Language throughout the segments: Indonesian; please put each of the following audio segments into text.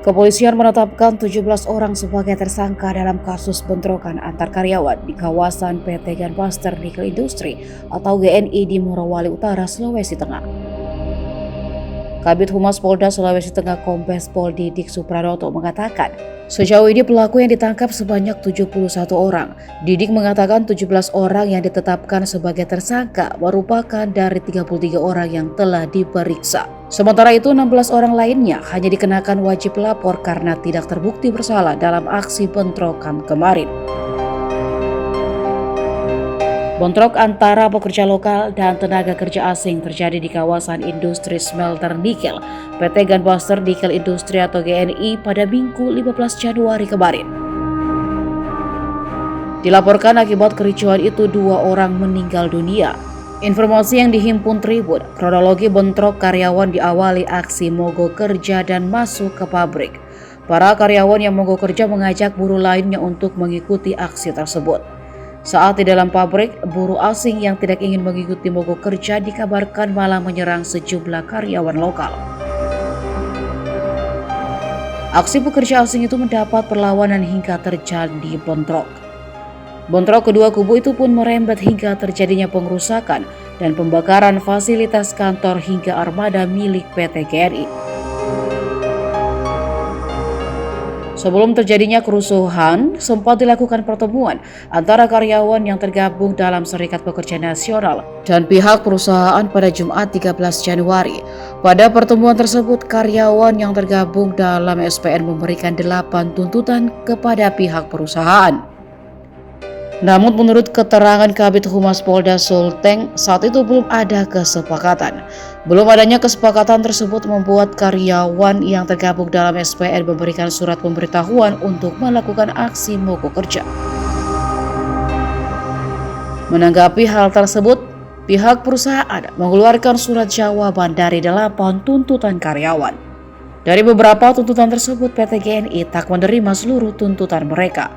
Kepolisian menetapkan 17 orang sebagai tersangka dalam kasus bentrokan antar karyawan di kawasan PT Gunbuster Nickel Industry atau GNI di Morowali Utara, Sulawesi Tengah. Kabid Humas Polda Sulawesi Tengah Kombes Pol Didik Supranoto mengatakan, sejauh ini pelaku yang ditangkap sebanyak 71 orang. Didik mengatakan 17 orang yang ditetapkan sebagai tersangka merupakan dari 33 orang yang telah diperiksa. Sementara itu 16 orang lainnya hanya dikenakan wajib lapor karena tidak terbukti bersalah dalam aksi bentrokan kemarin. Bentrok antara pekerja lokal dan tenaga kerja asing terjadi di kawasan industri smelter nikel PT Gunbuster Nickel Industry atau GNI pada Minggu 15 Januari kemarin. Dilaporkan akibat kericuhan itu 2 orang meninggal dunia. Informasi yang dihimpun Tribun, kronologi bentrok karyawan diawali aksi mogok kerja dan masuk ke pabrik. Para karyawan yang mogok kerja mengajak buruh lainnya untuk mengikuti aksi tersebut. Saat di dalam pabrik, buruh asing yang tidak ingin mengikuti mogok kerja dikabarkan malah menyerang sejumlah karyawan lokal. Aksi pekerja asing itu mendapat perlawanan hingga terjadi bentrok. Bentrok kedua kubu itu pun merembet hingga terjadinya pengrusakan dan pembakaran fasilitas kantor hingga armada milik PT GNI. Sebelum terjadinya kerusuhan, sempat dilakukan pertemuan antara karyawan yang tergabung dalam Serikat Pekerja Nasional dan pihak perusahaan pada Jumat 13 Januari. Pada pertemuan tersebut, karyawan yang tergabung dalam SPN memberikan 8 tuntutan kepada pihak perusahaan. Namun menurut keterangan Kabid Humas Polda Sulteng, saat itu belum ada kesepakatan. Belum adanya kesepakatan tersebut membuat karyawan yang tergabung dalam SPN memberikan surat pemberitahuan untuk melakukan aksi mogok kerja. Menanggapi hal tersebut, pihak perusahaan mengeluarkan surat jawaban dari 8 tuntutan karyawan. Dari beberapa tuntutan tersebut, PT GNI tak menerima seluruh tuntutan mereka.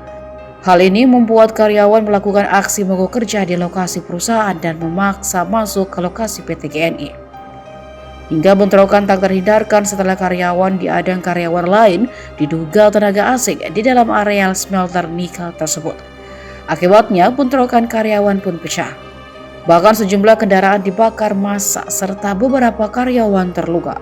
Hal ini membuat karyawan melakukan aksi mogok kerja di lokasi perusahaan dan memaksa masuk ke lokasi PT GNI. Hingga bentrokan tak terhindarkan setelah karyawan diadang karyawan lain diduga tenaga asing di dalam areal smelter nikel tersebut. Akibatnya bentrokan karyawan pun pecah. Bahkan sejumlah kendaraan dibakar massa serta beberapa karyawan terluka.